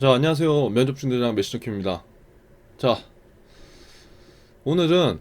자, 안녕하세요. 면접중대장 메시저킴입니다. 자, 오늘은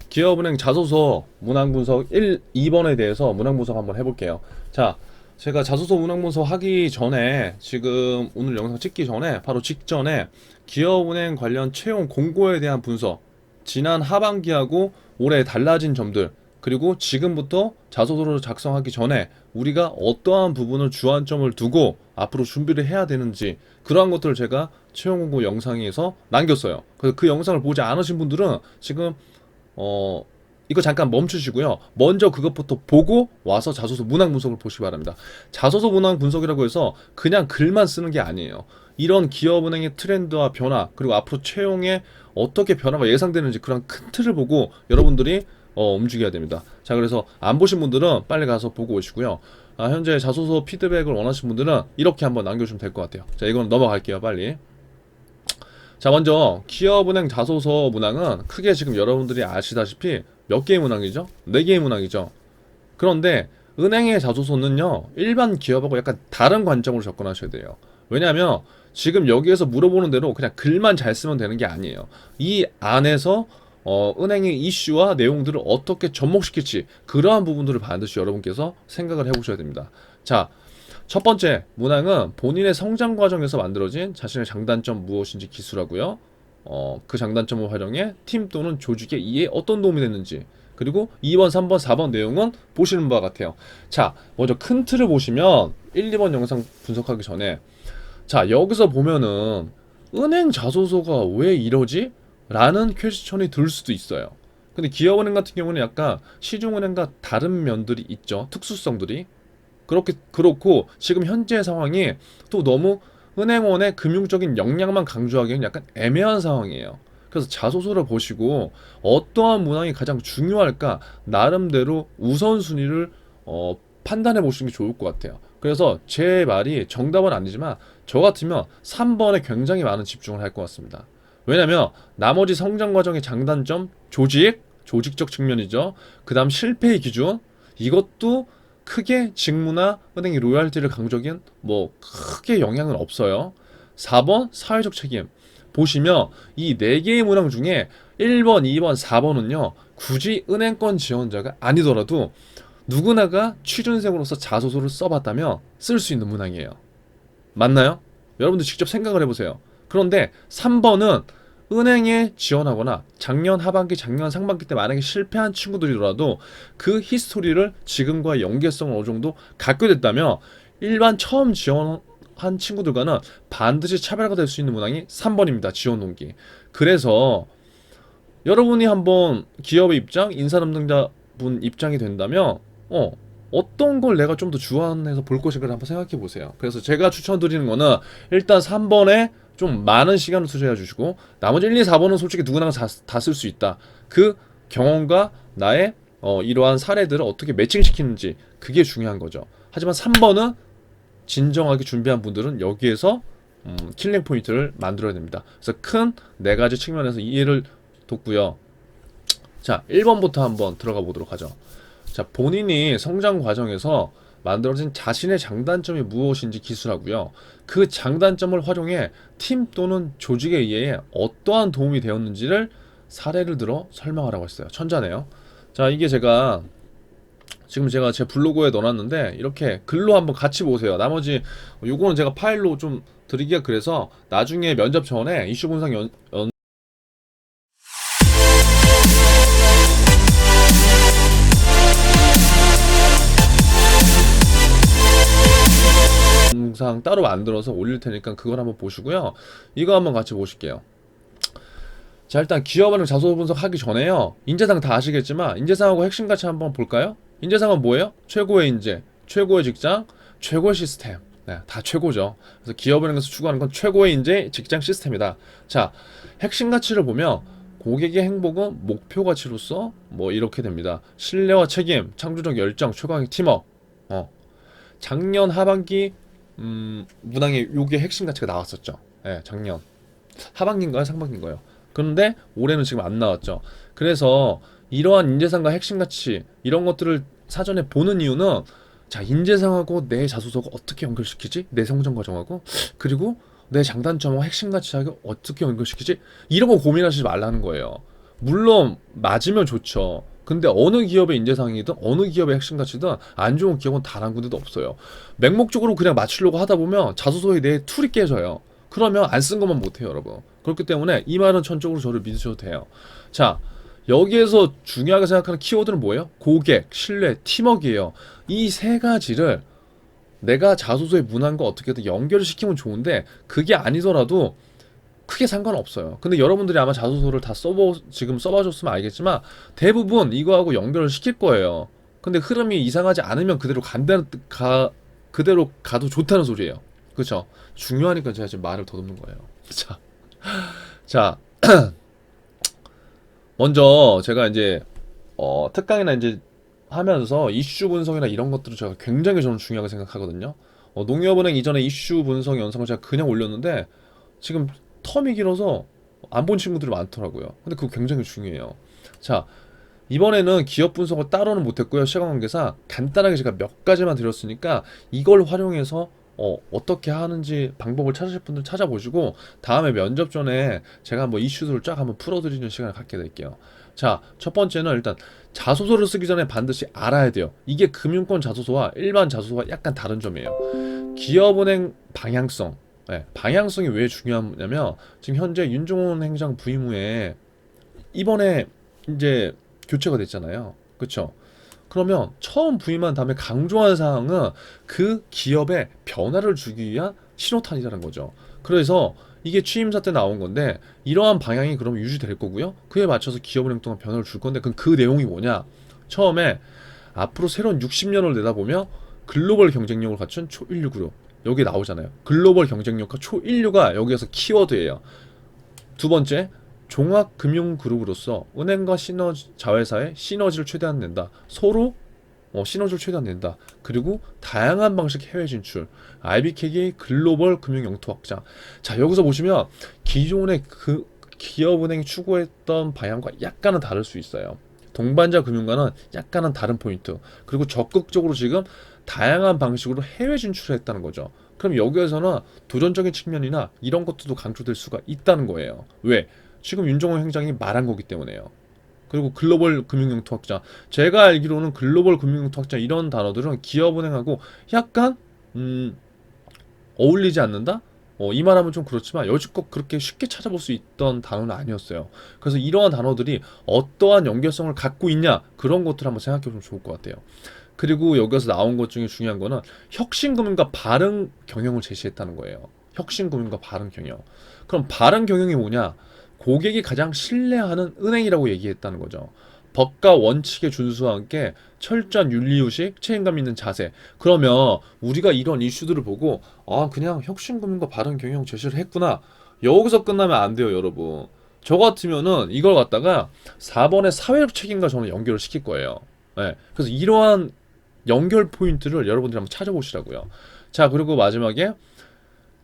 기업은행 자소서 문항분석 2번에 대해서 문항분석 한번 해볼게요. 자, 제가 자소서 문항분석 하기 전에, 지금 오늘 영상 찍기 전에, 바로 직전에 기업은행 관련 채용 공고에 대한 분석, 지난 하반기하고 올해 달라진 점들, 그리고 지금부터 자소서를 작성하기 전에 우리가 어떠한 부분을 주안점을 두고 앞으로 준비를 해야 되는지, 그러한 것들을 제가 채용 공고 영상에서 남겼어요. 그래서 그 영상을 보지 않으신 분들은 지금 이거 잠깐 멈추시고요. 먼저 그것부터 보고 와서 자소서 문항 분석을 보시기 바랍니다. 자소서 문항 분석이라고 해서 그냥 글만 쓰는 게 아니에요. 이런 기업은행의 트렌드와 변화, 그리고 앞으로 채용에 어떻게 변화가 예상되는지 그런 큰 틀을 보고 여러분들이 움직여야 됩니다. 자, 그래서 안 보신 분들은 빨리 가서 보고 오시고요. 현재 자소서 피드백을 원하시는 분들은 이렇게 한번 남겨주시면 될 것 같아요. 자, 이건 넘어갈게요, 빨리. 자, 먼저 기업은행 자소서 문항은 크게 지금 여러분들이 아시다시피 몇 개의 문항이죠? 4개의 문항이죠. 그런데 은행의 자소서는요, 일반 기업하고 약간 다른 관점으로 접근하셔야 돼요. 왜냐하면 지금 여기에서 물어보는 대로 그냥 글만 잘 쓰면 되는 게 아니에요. 이 안에서 은행의 이슈와 내용들을 어떻게 접목시킬지, 그러한 부분들을 반드시 여러분께서 생각을 해보셔야 됩니다. 자, 첫 번째 문항은 본인의 성장 과정에서 만들어진 자신의 장단점 무엇인지 기술하고요. 그 장단점을 활용해 팀 또는 조직의 이해에 어떤 도움이 됐는지, 그리고 2번, 3번, 4번 내용은 보시는 바와 같아요. 자, 먼저 큰 틀을 보시면 1, 2번 영상 분석하기 전에, 자, 여기서 보면은 은행 자소서가 왜 이러지? 라는 퀘스천이 들 수도 있어요. 근데 기업은행 같은 경우는 약간 시중은행과 다른 면들이 있죠. 특수성들이. 그렇고 지금 현재 상황이 또 너무 은행원의 금융적인 역량만 강조하기에는 약간 애매한 상황이에요. 그래서 자소서를 보시고 어떠한 문항이 가장 중요할까 나름대로 우선순위를 판단해 보시는 게 좋을 것 같아요. 그래서 제 말이 정답은 아니지만 저 같으면 3번에 굉장히 많은 집중을 할 것 같습니다. 왜냐면 나머지 성장 과정의 장단점, 조직적 측면이죠. 그 다음 실패의 기준, 이것도 크게 직무나 은행의 로열티를 강조하기엔 뭐 크게 영향은 없어요. 4번 사회적 책임. 보시면 이 4개의 문항 중에 1번, 2번, 4번은요. 굳이 은행권 지원자가 아니더라도 누구나가 취준생으로서 자소서를 써봤다면 쓸 수 있는 문항이에요. 맞나요? 여러분들 직접 생각을 해보세요. 그런데 3번은 은행에 지원하거나 작년 하반기, 작년 상반기 때 만약에 실패한 친구들이더라도 그 히스토리를 지금과 연계성을 어느 정도 갖게 됐다면 일반 처음 지원한 친구들과는 반드시 차별화가 될 수 있는 문항이 3번입니다. 지원 동기. 그래서 여러분이 한번 기업의 입장, 인사 담당자분 입장이 된다면 어떤 걸 내가 좀 더 주안해서 볼 것인가를 한번 생각해 보세요. 그래서 제가 추천드리는 거는 일단 3번에 좀 많은 시간을 투자해 주시고 나머지 1, 2, 4번은 솔직히 누구나 다 쓸 수 있다. 그 경험과 나의 이러한 사례들을 어떻게 매칭시키는지, 그게 중요한 거죠. 하지만 3번은 진정하게 준비한 분들은 여기에서 킬링 포인트를 만들어야 됩니다. 그래서 큰 4가지 측면에서 이해를 돕고요. 자, 1번부터 한번 들어가 보도록 하죠. 자, 본인이 성장 과정에서 만들어진 자신의 장단점이 무엇인지 기술하고요. 그 장단점을 활용해 팀 또는 조직의 이해에 어떠한 도움이 되었는지를 사례를 들어 설명하라고 했어요. 천자네요. 자, 이게 지금 제가 제 블로그에 넣어놨는데 이렇게 글로 한번 같이 보세요. 나머지 요거는 제가 파일로 좀 드리기가 그래서 나중에 면접 전에 이슈 분석 영상 따로 만들어서 올릴 테니까 그걸 한번 보시고요. 이거 한번 같이 보실게요. 자, 일단 기업은행 자소서 분석하기 전에요. 인재상 다 아시겠지만 인재상하고 핵심 가치 한번 볼까요? 인재상은 뭐예요? 최고의 인재, 최고의 직장, 최고의 시스템. 네, 다 최고죠. 그래서 기업은행에서 추구하는 건 최고의 인재, 직장 시스템이다. 자, 핵심 가치를 보면 고객의 행복은 목표 가치로서 뭐 이렇게 됩니다. 신뢰와 책임, 창조적 열정, 최강의 팀워크. 작년 하반기 문항에 요게 핵심 가치가 나왔었죠. 예, 작년 하반기인가요, 상반기인가요? 그런데 올해는 지금 안 나왔죠. 그래서 이러한 인재상과 핵심 가치 이런 것들을 사전에 보는 이유는, 자, 인재상하고 내 자소서가 어떻게 연결시키지? 내 성장 과정하고, 그리고 내 장단점과 핵심 가치를 어떻게 연결시키지? 이런 거 고민하시지 말라는 거예요. 물론 맞으면 좋죠. 근데 어느 기업의 인재상이든 어느 기업의 핵심 가치든 안 좋은 기업은 단 한 군데도 없어요. 맹목적으로 그냥 맞추려고 하다 보면 자소서에 내 툴이 깨져요. 그러면 안 쓴 것만 못해요, 여러분. 그렇기 때문에 이 말은 전적으로 저를 믿으셔도 돼요. 자, 여기에서 중요하게 생각하는 키워드는 뭐예요? 고객, 신뢰, 팀워크예요. 이 세 가지를 내가 자소서에 문항과 어떻게든 연결을 시키면 좋은데 그게 아니더라도 크게 상관없어요. 근데 여러분들이 아마 자소서를 다 지금 써봐줬으면 알겠지만 대부분 이거하고 연결을 시킬 거예요. 근데 흐름이 이상하지 않으면 그대로 가도 좋다는 소리예요. 그쵸? 중요하니까 제가 지금 말을 더듬는 거예요. 자, 자, 먼저 제가 이제 특강이나 이제 하면서 이슈 분석이나 이런 것들을 제가 굉장히 저는 중요하게 생각하거든요. 농협은행 이전에 이슈 분석 영상을 제가 그냥 올렸는데 지금 텀이 길어서 안 본 친구들이 많더라고요. 근데 그거 굉장히 중요해요. 자, 이번에는 기업 분석을 따로는 못했고요. 시간 관계상 간단하게 제가 몇 가지만 드렸으니까 이걸 활용해서 어떻게 하는지 방법을 찾으실 분들 찾아보시고 다음에 면접 전에 제가 한번 이슈들을 쫙 한번 풀어드리는 시간을 갖게 될게요. 자, 첫 번째는 일단 자소서를 쓰기 전에 반드시 알아야 돼요. 이게 금융권 자소서와 일반 자소서와 약간 다른 점이에요. 기업은행 방향성. 네, 방향성이 왜 중요하냐면 지금 현재 윤종원 행장 부임 후에 이번에 이제 교체가 됐잖아요. 그쵸? 그러면 처음 부임한 다음에 강조한 사항은 그 기업에 변화를 주기 위한 신호탄이라는 거죠. 그래서 이게 취임사 때 나온 건데 이러한 방향이 그럼 유지될 거고요. 그에 맞춰서 기업은행 동안 변화를 줄 건데 그럼 그 내용이 뭐냐? 처음에 앞으로 새로운 60년을 내다보며 글로벌 경쟁력을 갖춘 초인류 그룹 여기 나오잖아요. 글로벌 경쟁력과 초인류가 여기에서 키워드예요. 두 번째, 종합금융그룹으로서 은행과 자회사의 시너지를 최대한 낸다. 서로 시너지를 최대한 낸다. 그리고 다양한 방식 해외 진출. IBK의 글로벌 금융 영토 확장. 자, 여기서 보시면 기존의 그 기업은행이 추구했던 방향과 약간은 다를 수 있어요. 동반자 금융과는 약간은 다른 포인트. 그리고 적극적으로 지금 다양한 방식으로 해외 진출을 했다는 거죠. 그럼 여기에서는 도전적인 측면이나 이런 것들도 강조될 수가 있다는 거예요. 왜? 지금 윤종호 행장이 말한 거기 때문에요. 그리고 글로벌 금융영토 확장. 제가 알기로는 글로벌 금융영토 확장 이런 단어들은 기업은행하고 약간 어울리지 않는다? 이 말하면 좀 그렇지만 여지껏 그렇게 쉽게 찾아볼 수 있던 단어는 아니었어요. 그래서 이러한 단어들이 어떠한 연결성을 갖고 있냐 그런 것들 한번 생각해보면 좋을 것 같아요. 그리고 여기서 나온 것 중에 중요한 거는 혁신금융과 바른 경영을 제시했다는 거예요. 혁신금융과 바른 경영. 그럼 바른 경영이 뭐냐? 고객이 가장 신뢰하는 은행이라고 얘기했다는 거죠. 법과 원칙에 준수와 함께 철저한 윤리의식, 책임감 있는 자세. 그러면 우리가 이런 이슈들을 보고 그냥 혁신금융과 바른 경영 제시를 했구나. 여기서 끝나면 안 돼요, 여러분. 저 같으면은 이걸 갖다가 4번의 사회적 책임과 저는 연결을 시킬 거예요. 네. 그래서 이러한 연결 포인트를 여러분들이 한번 찾아보시라고요. 자, 그리고 마지막에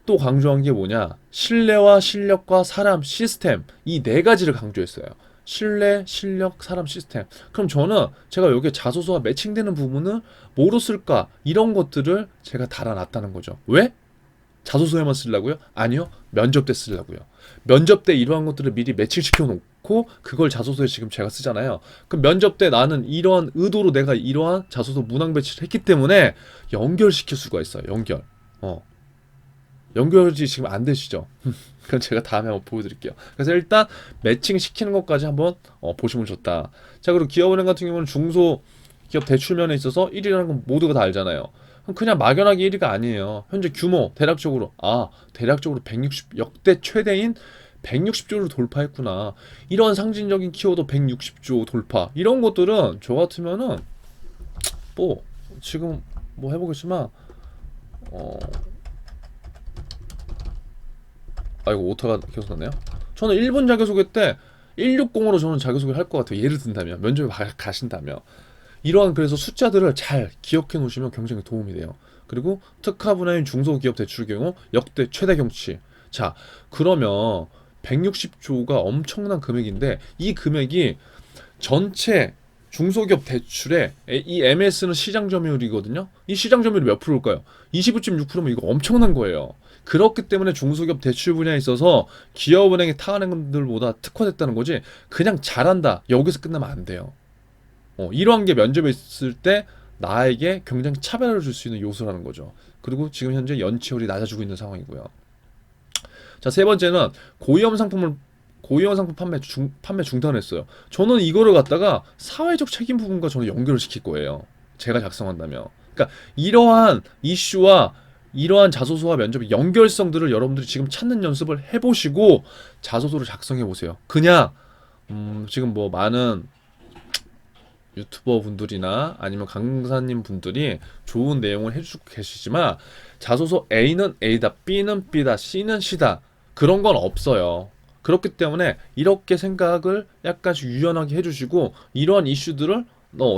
또 강조한 게 뭐냐? 신뢰와 실력과 사람, 시스템 이 네 가지를 강조했어요. 신뢰, 실력, 사람, 시스템. 그럼 저는 제가 여기 자소서와 매칭되는 부분을 뭐로 쓸까? 이런 것들을 제가 달아놨다는 거죠. 왜? 자소서에만 쓰려고요? 아니요. 면접 때 쓰려고요. 면접 때 이러한 것들을 미리 매칭시켜 놓고 그걸 자소서에 지금 제가 쓰잖아요. 그럼 면접 때 나는 이러한 의도로 내가 이러한 자소서 문항 배치를 했기 때문에 연결시킬 수가 있어요. 연결이 지금 안 되시죠? 그건 제가 다음에 한번 보여드릴게요. 그래서 일단 매칭 시키는 것까지 한번 보시면 좋다. 자, 그리고 기업은행 같은 경우는 중소기업 대출면에 있어서 1위라는 건 모두가 다 알잖아요. 그냥 막연하게 1위가 아니에요. 현재 규모 대략적으로 160 역대 최대인 160조를 돌파했구나. 이런 상징적인 키워드 160조 돌파 이런 것들은 저 같으면은 뭐 지금 뭐 해보겠지만 이거 오타가 계속 나네요. 저는 1분 자기소개 때 160으로 저는 자기소개를 할 것 같아요. 예를 든다면 면접에 가신다면 이러한 그래서 숫자들을 잘 기억해 놓으시면 굉장히 도움이 돼요. 그리고 특화 분야인 중소기업 대출 경우 역대 최대 경치. 자, 그러면 160조가 엄청난 금액인데 이 금액이 전체 중소기업 대출에 이 MS는 시장 점유율이거든요. 이 시장 점유율이 몇 프로일까요? 25.6%면 이거 엄청난 거예요. 그렇기 때문에 중소기업 대출 분야에 있어서 기업은행이 타은행들보다 특화됐다는 거지. 그냥 잘한다 여기서 끝나면 안 돼요. 이러한 게 면접에 있을 때 나에게 굉장히 차별을 줄 수 있는 요소라는 거죠. 그리고 지금 현재 연체율이 낮아지고 있는 상황이고요. 자, 세 번째는 고위험 상품 판매 중단했어요. 저는 이거를 갖다가 사회적 책임 부분과 저는 연결을 시킬 거예요. 제가 작성한다면. 그러니까 이러한 이슈와 이러한 자소서와 면접의 연결성들을 여러분들이 지금 찾는 연습을 해보시고 자소서를 작성해 보세요. 그냥 지금 뭐 많은 유튜버 분들이나 아니면 강사님 분들이 좋은 내용을 해주고 계시지만 자소서 A는 A다, B는 B다, C는 C다 그런 건 없어요. 그렇기 때문에 이렇게 생각을 약간씩 유연하게 해주시고 이러한 이슈들을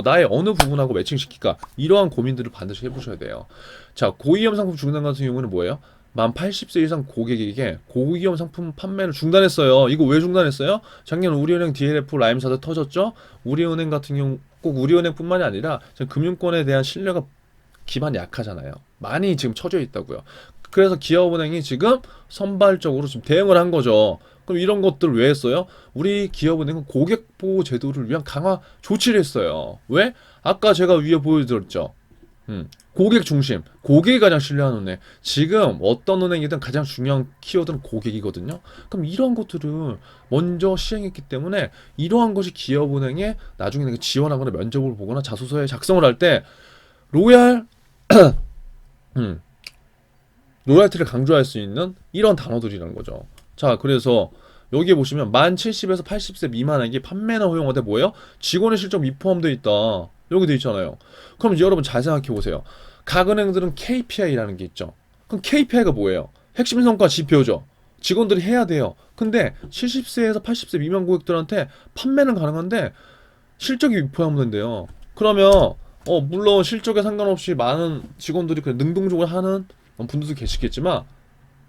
나의 어느 부분하고 매칭시킬까 이러한 고민들을 반드시 해보셔야 돼요. 자, 고위험 상품 중단 같은 경우는 뭐예요? 만 80세 이상 고객에게 고위험 상품 판매를 중단했어요. 이거 왜 중단했어요? 작년 우리은행 DLF 라임 사태 터졌죠? 우리은행 같은 경우 꼭 우리은행뿐만이 아니라 금융권에 대한 신뢰가 기반이 약하잖아요. 많이 지금 처져 있다고요. 그래서 기업은행이 지금 선발적으로 지금 대응을 한 거죠. 그럼 이런 것들 왜 했어요? 우리 기업은행은 고객보호 제도를 위한 강화 조치를 했어요. 왜? 아까 제가 위에 보여드렸죠. 고객 중심, 고객이 가장 신뢰하는 은행. 지금 어떤 은행이든 가장 중요한 키워드는 고객이거든요. 그럼 이러한 것들을 먼저 시행했기 때문에 이러한 것이 기업은행에 나중에 내가 지원하거나 면접을 보거나 자소서에 작성을 할 때 로얄 로얄티를 강조할 수 있는 이런 단어들이라는 거죠. 자, 그래서 여기에 보시면 만 70에서 80세 미만에게 판매나 허용하되 뭐예요? 직원의 실적 미포함되어 있다. 여기 돼 있잖아요. 그럼 이제 여러분 잘 생각해 보세요. 각 은행들은 KPI라는 게 있죠. 그럼 KPI가 뭐예요? 핵심 성과 지표죠. 직원들이 해야 돼요. 근데 70세에서 80세 미만 고객들한테 판매는 가능한데 실적이 미포함된대요. 그러면 물론 실적에 상관없이 많은 직원들이 그냥 능동적으로 하는 분들도 계시겠지만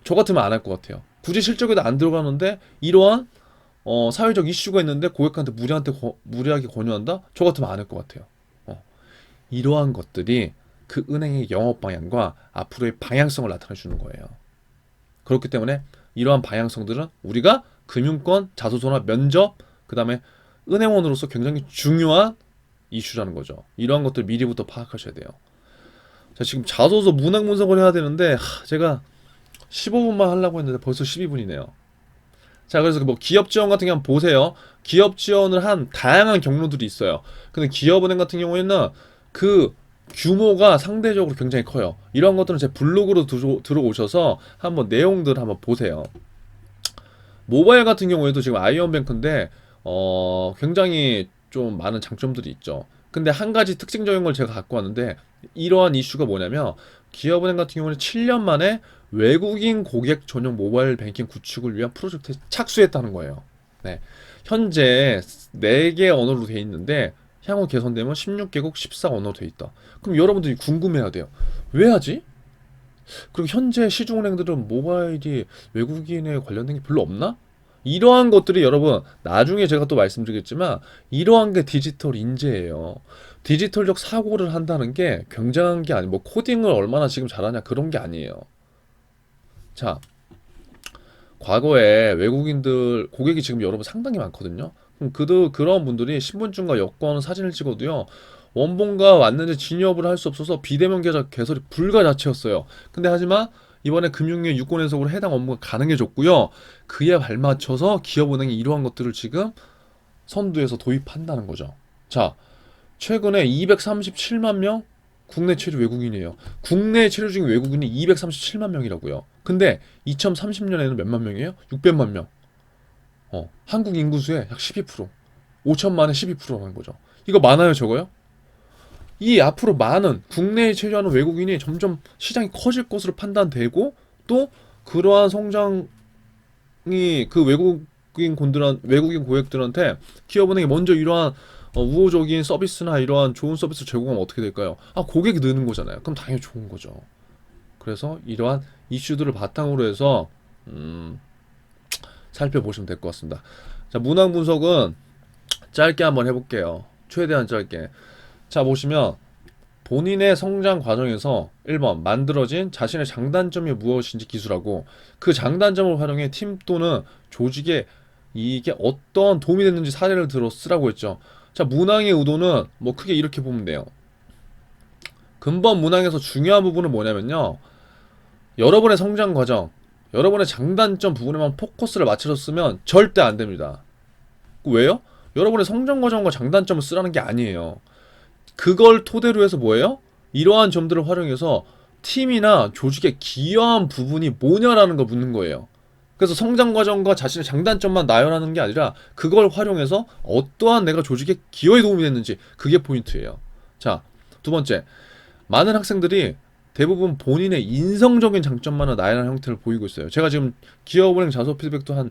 저 같으면 안 할 것 같아요. 굳이 실적에도 안 들어가는데 이러한 사회적 이슈가 있는데 고객한테 무리하게 권유한다? 저 같으면 안 할 것 같아요. 이러한 것들이 그 은행의 영업 방향과 앞으로의 방향성을 나타내 주는 거예요. 그렇기 때문에 이러한 방향성들은 우리가 금융권, 자소서나 면접, 그 다음에 은행원으로서 굉장히 중요한 이슈라는 거죠. 이러한 것들 미리부터 파악하셔야 돼요. 자, 지금 자소서 문학 분석을 해야 되는데 제가 15분만 하려고 했는데 벌써 12분이네요. 자, 그래서 뭐 기업 지원 같은 경우 한번 보세요. 기업 지원을 한 다양한 경로들이 있어요. 근데 기업은행 같은 경우에는 그 규모가 상대적으로 굉장히 커요. 이런 것들은 제 블로그로 들어오셔서 한번 내용들 한번 보세요. 모바일 같은 경우에도 지금 아이언뱅크인데 굉장히 좀 많은 장점들이 있죠. 근데 한 가지 특징적인 걸 제가 갖고 왔는데 이러한 이슈가 뭐냐면 기업은행 같은 경우는 7년 만에 외국인 고객 전용 모바일 뱅킹 구축을 위한 프로젝트에 착수했다는 거예요. 네. 현재 4개 언어로 돼 있는데 향후 개선되면 16개국 14언어로 돼 있다. 그럼 여러분들이 궁금해야 돼요. 왜 하지? 그리고 현재 시중은행들은 모바일이 외국인에 관련된 게 별로 없나? 이러한 것들이 여러분 나중에 제가 또 말씀드리겠지만 이러한 게 디지털 인재예요. 디지털적 사고를 한다는 게 굉장한 게 아니고 뭐 코딩을 얼마나 지금 잘하냐 그런 게 아니에요. 자, 과거에 외국인들 고객이 지금 여러분 상당히 많거든요. 그럼 그런 분들이 신분증과 여권 사진을 찍어도요 원본과 왔는지 진협을 할 수 없어서 비대면 계좌 개설이 불가자체였어요. 근데 하지만 이번에 금융위 유권 해석으로 해당 업무가 가능해졌고요. 그에 발맞춰서 기업은행이 이러한 것들을 지금 선두에서 도입한다는 거죠. 자, 최근에 237만 명 국내 체류 외국인이에요. 국내 체류 중인 외국인이 237만 명이라고요. 근데 2030년에는 몇만 명이에요? 600만 명. 한국 인구수의 약 12%. 5천만에 12%라는 거죠. 이거 많아요, 적어요? 이 앞으로 많은 국내에 체류하는 외국인이 점점 시장이 커질 것으로 판단되고 또 그러한 성장이 그 외국인 고객들한테 기업은행이 먼저 이러한 우호적인 서비스나 이러한 좋은 서비스 제공하면 어떻게 될까요? 고객이 느는 거잖아요. 그럼 당연히 좋은 거죠. 그래서 이러한 이슈들을 바탕으로 해서 살펴보시면 될 것 같습니다. 자, 문항 분석은 짧게 한번 해볼게요. 최대한 짧게. 자, 본인의 성장 과정에서 1번 만들어진 자신의 장단점이 무엇인지 기술하고 그 장단점을 활용해 팀 또는 조직에 이게 어떤 도움이 됐는지 사례를 들어 쓰라고 했죠. 자, 문항의 의도는 뭐 크게 이렇게 보면 돼요. 근본 문항에서 중요한 부분은 뭐냐면요. 여러분의 성장 과정, 여러분의 장단점 부분에만 포커스를 맞춰서 쓰면 절대 안 됩니다. 왜요? 여러분의 성장 과정과 장단점을 쓰라는 게 아니에요. 그걸 토대로 해서 뭐예요? 이러한 점들을 활용해서 팀이나 조직에 기여한 부분이 뭐냐라는 걸 묻는 거예요. 그래서 성장 과정과 자신의 장단점만 나열하는 게 아니라 그걸 활용해서 어떠한 내가 조직에 기여에 도움이 됐는지 그게 포인트예요. 자, 두 번째. 많은 학생들이 대부분 본인의 인성적인 장점만을 나열하는 형태를 보이고 있어요. 제가 지금 기업은행 자소 피드백도 한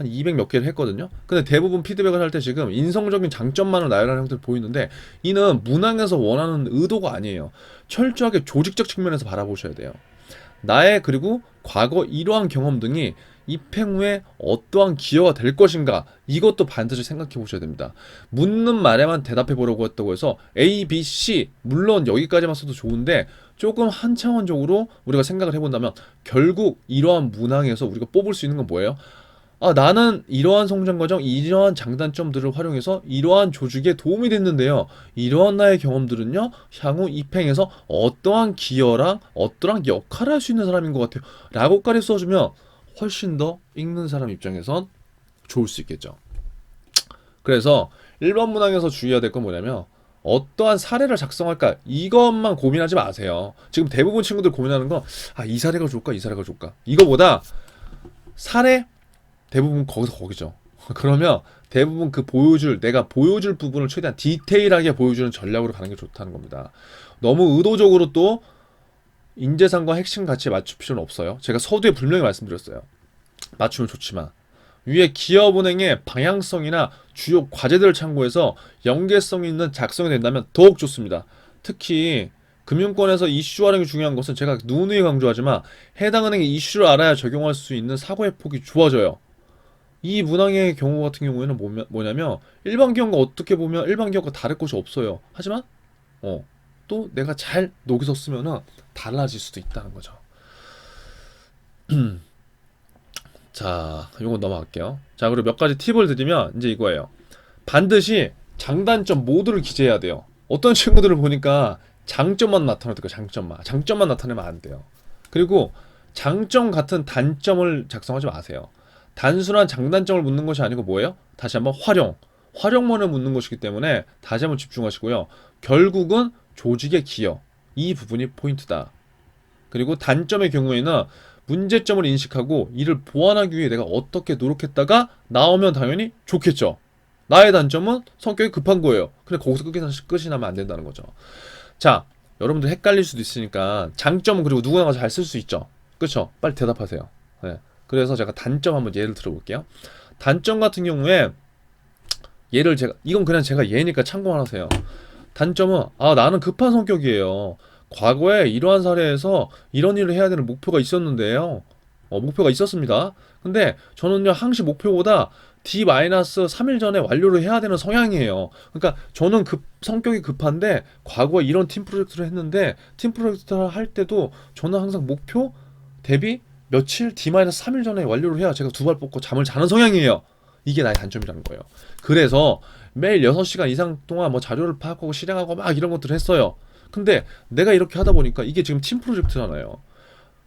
200 몇 개를 했거든요. 근데 대부분 피드백을 할 때 지금 인성적인 장점만을 나열하는 형태를 보이는데 이는 문항에서 원하는 의도가 아니에요. 철저하게 조직적 측면에서 바라보셔야 돼요. 나의 그리고 과거 이러한 경험 등이 입행 후에 어떠한 기여가 될 것인가 이것도 반드시 생각해 보셔야 됩니다. 묻는 말에만 대답해 보려고 했다고 해서 A, B, C 물론 여기까지만 써도 좋은데 조금 한 차원적으로 우리가 생각을 해본다면 결국 이러한 문항에서 우리가 뽑을 수 있는 건 뭐예요? 아, 나는 이러한 성장 과정, 이러한 장단점들을 활용해서 이러한 조직에 도움이 됐는데요. 이러한 나의 경험들은요, 향후 입행에서 어떠한 기여랑 어떠한 역할을 할 수 있는 사람인 것 같아요. 라고까지 써주면 훨씬 더 읽는 사람 입장에선 좋을 수 있겠죠. 그래서 1번 문항에서 주의해야 될 건 뭐냐면 어떠한 사례를 작성할까 이것만 고민하지 마세요. 지금 대부분 친구들 고민하는 건 이 사례가 좋을까 이 사례가 좋을까 이거보다 사례 대부분 거기죠. 그러면 대부분 내가 보여줄 부분을 최대한 디테일하게 보여주는 전략으로 가는 게 좋다는 겁니다. 너무 의도적으로 또 인재상과 핵심 가치에 맞출 필요는 없어요. 제가 서두에 분명히 말씀드렸어요. 맞추면 좋지만 위에 기업은행의 방향성이나 주요 과제들을 참고해서 연계성 있는 작성이 된다면 더욱 좋습니다. 특히 금융권에서 이슈 활용이 중요한 것은 제가 누누이 강조하지만 해당 은행의 이슈를 알아야 적용할 수 있는 사고의 폭이 좋아져요. 이 문항의 경우 같은 경우에는 뭐냐면 일반 기업과 어떻게 보면 일반 기업과 다를 것이 없어요. 하지만 또 내가 잘 녹여서 쓰면은 달라질 수도 있다는 거죠. 자, 이건 넘어갈게요. 자, 그리고 몇 가지 팁을 드리면 이제 이거예요. 반드시 장단점 모두를 기재해야 돼요. 어떤 친구들을 보니까 장점만 나타내니까 장점만 나타내면 안 돼요. 그리고 장점 같은 단점을 작성하지 마세요. 단순한 장단점을 묻는 것이 아니고 뭐예요? 다시 한번 활용문을 묻는 것이기 때문에 다시 한번 집중하시고요. 결국은 조직의 기여, 이 부분이 포인트다. 그리고 단점의 경우에는 문제점을 인식하고 이를 보완하기 위해 내가 어떻게 노력했다가 나오면 당연히 좋겠죠. 나의 단점은 성격이 급한 거예요. 근데 거기서 끝이 나면 안 된다는 거죠. 자, 여러분들 헷갈릴 수도 있으니까 장점은 그리고 누구나 잘 쓸 수 있죠. 그렇죠? 빨리 대답하세요. 네. 그래서 제가 단점 한번 예를 들어볼게요. 단점 같은 경우에 이건 그냥 제가 예니까 참고하세요. 단점은 나는 급한 성격이에요. 과거에 이러한 사례에서 이런 일을 해야 되는 목표가 있었는데요. 목표가 있었습니다. 근데 저는요 항시 목표보다 D-3일 전에 완료를 해야 되는 성향이에요. 그러니까 저는 성격이 급한데 과거에 이런 팀 프로젝트를 했는데 팀 프로젝트를 할 때도 저는 항상 목표 대비 며칠 D-3일 전에 완료를 해야 제가 두 발 뻗고 잠을 자는 성향이에요. 이게 나의 단점이라는 거예요. 그래서 매일 6시간 이상 동안 뭐 자료를 파악하고 실행하고 막 이런 것들을 했어요. 근데 내가 이렇게 하다 보니까 이게 지금 팀 프로젝트잖아요.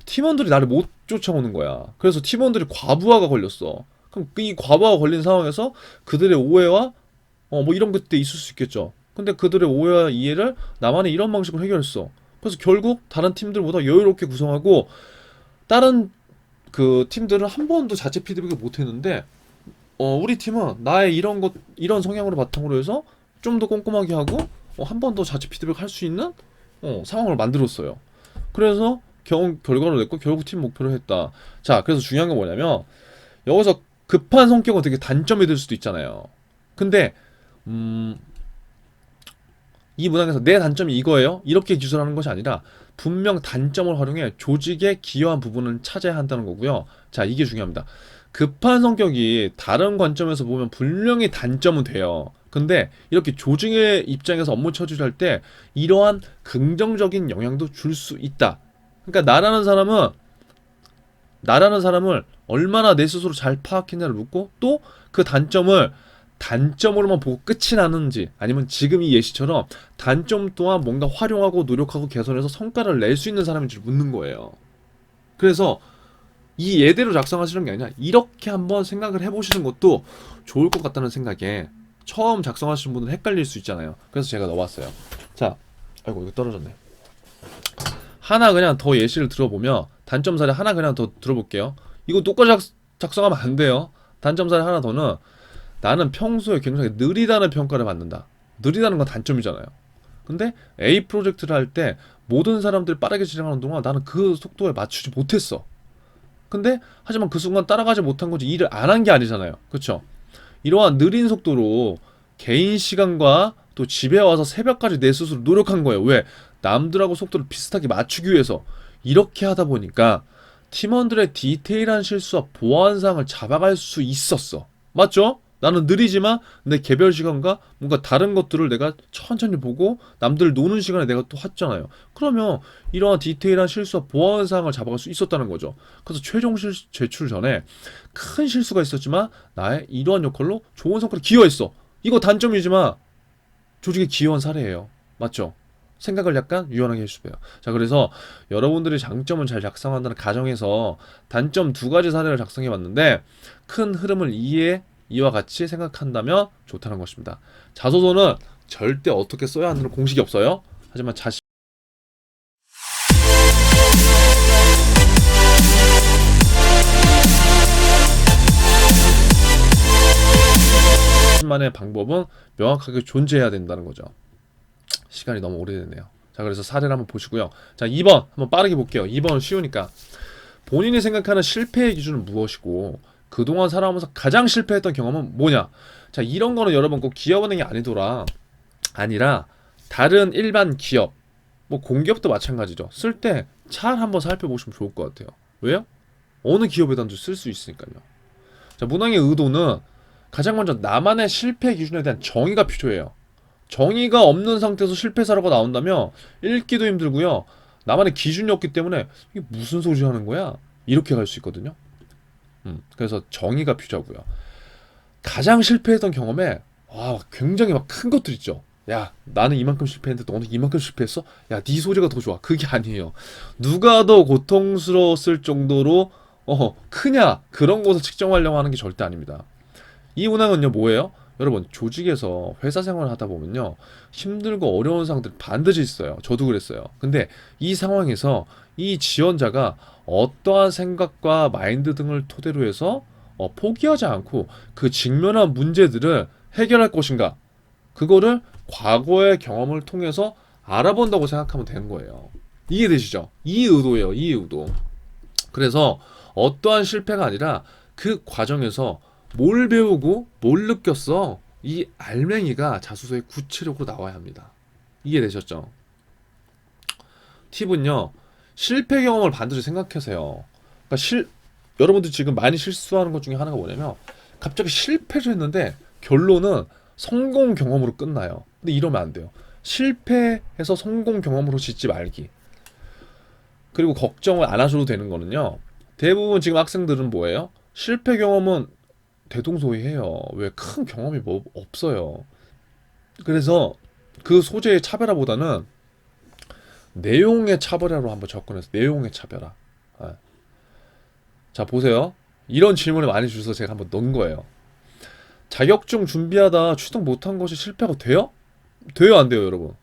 팀원들이 나를 못 쫓아오는 거야. 그래서 팀원들이 과부하가 걸렸어. 그럼 이 과부하가 걸린 상황에서 그들의 오해와 뭐 이런 것들이 있을 수 있겠죠. 근데 그들의 오해와 이해를 나만의 이런 방식으로 해결했어. 그래서 결국 다른 팀들보다 여유롭게 구성하고 다른 그 팀들은 한 번도 자체 피드백을 못 했는데 우리 팀은 나의 이런 성향으로 바탕으로 해서 좀 더 꼼꼼하게 하고 한 번 더 자체 피드백 할 수 있는 상황을 만들었어요. 그래서 결과를 냈고 결국 팀 목표를 했다. 자, 그래서 중요한 건 뭐냐면 여기서 급한 성격은 되게 단점이 될 수도 있잖아요. 근데 이 문항에서 내 단점이 이거예요? 이렇게 기술하는 것이 아니라 분명 단점을 활용해 조직에 기여한 부분을 찾아야 한다는 거고요. 자, 이게 중요합니다. 급한 성격이 다른 관점에서 보면 분명히 단점은 돼요. 근데 이렇게 조직의 입장에서 업무 처리를 할 때 이러한 긍정적인 영향도 줄 수 있다. 그러니까 나라는 사람을 얼마나 내 스스로 잘 파악했냐를 묻고 또 그 단점으로만 보고 끝이 나는지 아니면 지금 이 예시처럼 단점 또한 뭔가 활용하고 노력하고 개선해서 성과를 낼 수 있는 사람인지를 묻는 거예요. 그래서 이 예대로 작성하시는 게 아니라 이렇게 한번 생각을 해보시는 것도 좋을 것 같다는 생각에 처음 작성하시는 분은 헷갈릴 수 있잖아요. 그래서 제가 넣어봤어요. 자, 아이고 이거 떨어졌네. 하나 그냥 더 예시를 들어보면 단점 사례 하나 그냥 더 들어볼게요. 이거 똑같이 작성하면 안 돼요. 단점 사례 하나 더는 나는 평소에 굉장히 느리다는 평가를 받는다. 느리다는 건 단점이잖아요. 근데 A 프로젝트를 할 때 모든 사람들이 빠르게 진행하는 동안 나는 그 속도에 맞추지 못했어. 근데 하지만 그 순간 따라가지 못한 거지 일을 안 한 게 아니잖아요. 그쵸? 이러한 느린 속도로 개인 시간과 또 집에 와서 새벽까지 내 스스로 노력한 거예요. 왜? 남들하고 속도를 비슷하게 맞추기 위해서. 이렇게 하다 보니까 팀원들의 디테일한 실수와 보완 사항을 잡아갈 수 있었어. 맞죠? 나는 느리지만 내 개별 시간과 뭔가 다른 것들을 내가 천천히 보고 남들 노는 시간에 내가 또 했잖아요. 그러면 이러한 디테일한 실수와 보완 사항을 잡아갈 수 있었다는 거죠. 그래서 최종 제출 전에 큰 실수가 있었지만 나의 이러한 역할로 좋은 성과를 기여했어. 이거 단점이지만 조직의 기여한 사례예요. 맞죠? 생각을 약간 유연하게 해주세요. 자, 그래서 여러분들이 장점을 잘 작성한다는 가정에서 단점 두 가지 사례를 작성해 봤는데 큰 흐름을 이와 같이 생각한다면 좋다는 것입니다. 자소서는 절대 어떻게 써야 하는 공식이 없어요. 하지만 자신만의 방법은 명확하게 존재해야 된다는 거죠. 시간이 너무 오래됐네요. 자, 그래서 사례를 한번 보시고요. 자, 2번 한번 빠르게 볼게요. 2번은 쉬우니까. 본인이 생각하는 실패의 기준은 무엇이고 그동안 살아오면서 가장 실패했던 경험은 뭐냐? 자, 이런 거는 여러분 꼭 기업은행이 아니라 다른 일반 기업, 뭐 공기업도 마찬가지죠. 쓸 때 잘 한번 살펴보시면 좋을 것 같아요. 왜요? 어느 기업에든지 쓸 수 있으니까요. 자, 문항의 의도는 가장 먼저 나만의 실패 기준에 대한 정의가 필요해요. 정의가 없는 상태에서 실패 사례가 나온다면 읽기도 힘들고요. 나만의 기준이 없기 때문에 이게 무슨 소리 하는 거야? 이렇게 갈 수 있거든요. 그래서 정의가 필요하고요. 가장 실패했던 경험에 굉장히 막 큰 것들 있죠. 야, 나는 이만큼 실패했는데 너는 이만큼 실패했어? 야, 네 소리가 더 좋아. 그게 아니에요. 누가 더 고통스러웠을 정도로 크냐 그런 것을 측정하려고 하는 게 절대 아닙니다. 이 문항은요 뭐예요? 여러분 조직에서 회사 생활을 하다 보면요 힘들고 어려운 상황들 반드시 있어요. 저도 그랬어요. 근데 이 상황에서 이 지원자가 어떠한 생각과 마인드 등을 토대로 해서 포기하지 않고 그 직면한 문제들을 해결할 것인가 그거를 과거의 경험을 통해서 알아본다고 생각하면 되는 거예요. 이해되시죠? 이 의도예요. 이 의도. 그래서 어떠한 실패가 아니라 그 과정에서 뭘 배우고 뭘 느꼈어 이 알맹이가 자소서에 구체적으로 나와야 합니다. 이해되셨죠? 팁은요 실패 경험을 반드시 생각하세요. 그러니까 여러분들 지금 많이 실수하는 것 중에 하나가 뭐냐면 갑자기 실패를 했는데 결론은 성공 경험으로 끝나요. 근데 이러면 안 돼요. 실패해서 성공 경험으로 짓지 말기. 그리고 걱정을 안 하셔도 되는 거는요 대부분 지금 학생들은 뭐예요? 실패 경험은 대동소이해요. 왜 큰 경험이 뭐 없어요. 그래서 그 소재의 차별화보다는 내용의 차별화로 한번 접근해서 내용의 차별화. 자, 보세요. 이런 질문을 많이 주셔서 제가 한번 넣은 거예요. 자격증 준비하다 취득 못한 것이 실패가 돼요? 돼요, 안 돼요, 여러분?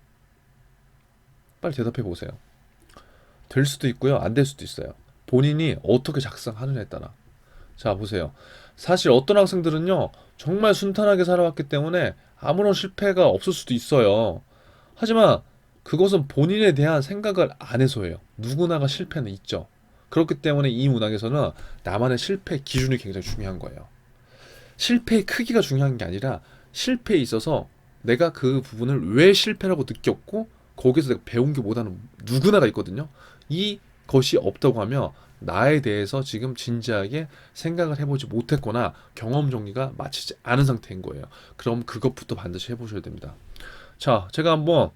빨리 대답해 보세요. 될 수도 있고요, 안 될 수도 있어요. 본인이 어떻게 작성하느냐에 따라. 자, 보세요. 사실 어떤 학생들은요 정말 순탄하게 살아왔기 때문에 아무런 실패가 없을 수도 있어요. 하지만 그것은 본인에 대한 생각을 안 해서예요. 누구나가 실패는 있죠. 그렇기 때문에 이 문항에서는 나만의 실패 기준이 굉장히 중요한 거예요. 실패의 크기가 중요한 게 아니라 실패에 있어서 내가 그 부분을 왜 실패라고 느꼈고 거기서 내가 배운 게 뭐다는 누구나가 있거든요. 이것이 없다고 하면 나에 대해서 지금 진지하게 생각을 해보지 못했거나 경험 정리가 마치지 않은 상태인 거예요. 그럼 그것부터 반드시 해보셔야 됩니다. 자, 제가 한번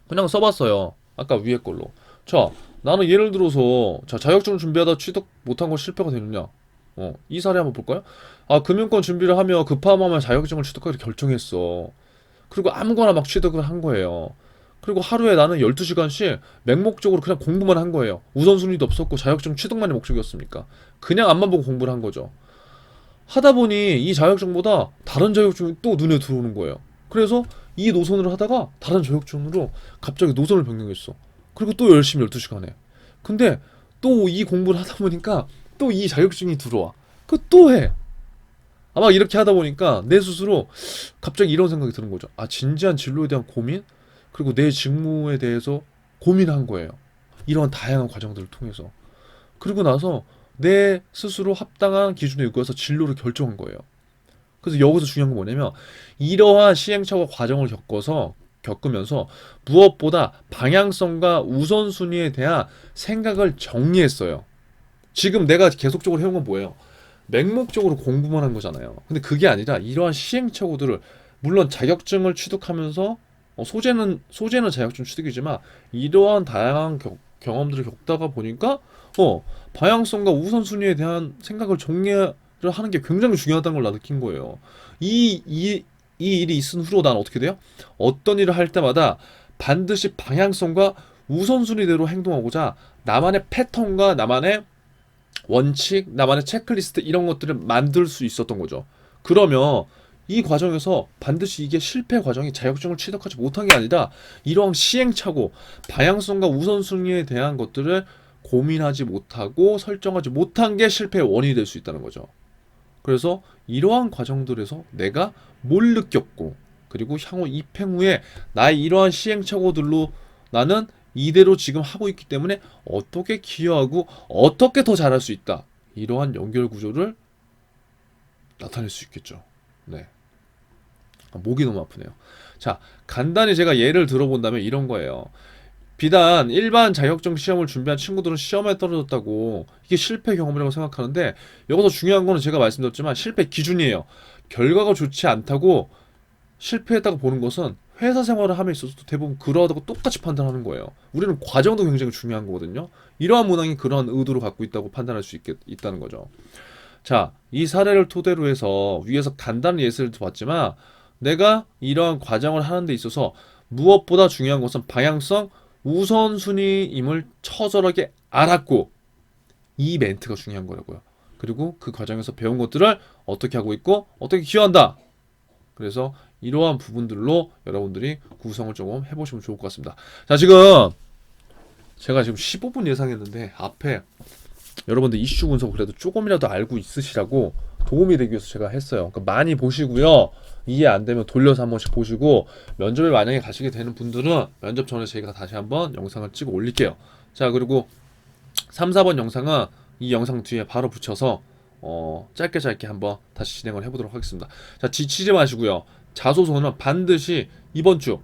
그냥 써봤어요. 아까 위에 걸로. 자, 나는 예를 들어서 자, 자격증 준비하다 취득 못한 건 실패가 되느냐? 이 사례 한번 볼까요? 아, 금융권 준비를 하며 급함하면 자격증을 취득하기로 결정했어. 그리고 아무거나 막 취득을 한 거예요. 그리고 하루에 나는 12시간씩 맹목적으로 그냥 공부만 한 거예요. 우선순위도 없었고 자격증 취득만이 목적이었으니까. 그냥 앞만 보고 공부를 한 거죠. 하다 보니 이 자격증보다 다른 자격증이 또 눈에 들어오는 거예요. 그래서 이 노선을 하다가 다른 자격증으로 갑자기 노선을 변경했어. 그리고 또 열심히 12시간 해. 근데 또 이 공부를 하다 보니까 또 이 자격증이 들어와. 그 또 해. 아마 이렇게 하다 보니까 내 스스로 갑자기 이런 생각이 드는 거죠. 아, 진지한 진로에 대한 고민? 그리고 내 직무에 대해서 고민한 거예요. 이런 다양한 과정들을 통해서. 그리고 나서 내 스스로 합당한 기준에 의거해서 진로를 결정한 거예요. 그래서 여기서 중요한 건 뭐냐면 이러한 시행착오 과정을 겪으면서 무엇보다 방향성과 우선순위에 대한 생각을 정리했어요. 지금 내가 계속적으로 해온 건 뭐예요? 맹목적으로 공부만 한 거잖아요. 근데 그게 아니라 이러한 시행착오들을 물론 자격증을 취득하면서 소재는 자격증 취득이지만 이러한 다양한 경험들을 겪다가 보니까 방향성과 우선순위에 대한 생각을 정리를 하는 게 굉장히 중요하다는 걸 나 느낀 거예요. 이 일이 있은 후로 난 어떻게 돼요? 어떤 일을 할 때마다 반드시 방향성과 우선순위대로 행동하고자 나만의 패턴과 나만의 원칙, 나만의 체크리스트 이런 것들을 만들 수 있었던 거죠. 그러면 이 과정에서 반드시 이게 실패 과정이 자격증을 취득하지 못한 게 아니라 이러한 시행착오, 방향성과 우선순위에 대한 것들을 고민하지 못하고 설정하지 못한 게 실패의 원인이 될 수 있다는 거죠. 그래서 이러한 과정들에서 내가 뭘 느꼈고 그리고 향후 입행 후에 나의 이러한 시행착오들로 나는 이대로 지금 하고 있기 때문에 어떻게 기여하고 어떻게 더 잘할 수 있다. 이러한 연결 구조를 나타낼 수 있겠죠. 네. 목이 너무 아프네요. 자, 간단히 제가 예를 들어본다면 이런 거예요. 비단 일반 자격증 시험을 준비한 친구들은 시험에 떨어졌다고 이게 실패 경험이라고 생각하는데 여기서 중요한 거는 제가 말씀드렸지만 실패 기준이에요. 결과가 좋지 않다고 실패했다고 보는 것은 회사 생활을 함에 있어서도 대부분 그러하다고 똑같이 판단하는 거예요. 우리는 과정도 굉장히 중요한 거거든요. 이러한 문항이 그러한 의도를 갖고 있다고 판단할 수 있다는 거죠. 자, 이 사례를 토대로 해서 위에서 간단한 예시를 봤지만 내가 이러한 과정을 하는 데 있어서 무엇보다 중요한 것은 방향성, 우선순위임을 처절하게 알았고 이 멘트가 중요한 거라고요. 그리고 그 과정에서 배운 것들을 어떻게 하고 있고 어떻게 기여한다. 그래서 이러한 부분들로 여러분들이 구성을 조금 해보시면 좋을 것 같습니다. 자, 제가 지금 15분 예상했는데 앞에 여러분들 이슈 분석 그래도 조금이라도 알고 있으시라고 도움이 되기 위해서 제가 했어요. 그러니까 많이 보시고요. 이해 안 되면 돌려서 한 번씩 보시고 면접에 만약에 가시게 되는 분들은 면접 전에 저희가 다시 한번 영상을 찍어 올릴게요. 자, 그리고 3, 4번 영상은 이 영상 뒤에 바로 붙여서 짧게 한번 다시 진행을 해보도록 하겠습니다. 자, 지치지 마시고요. 자소서는 반드시 이번 주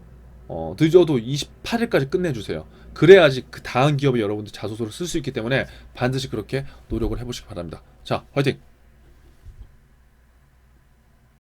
늦어도 28일까지 끝내주세요. 그래야지 그 다음 기업에 여러분들 자소서를 쓸 수 있기 때문에 반드시 그렇게 노력을 해보시기 바랍니다. 자, 화이팅!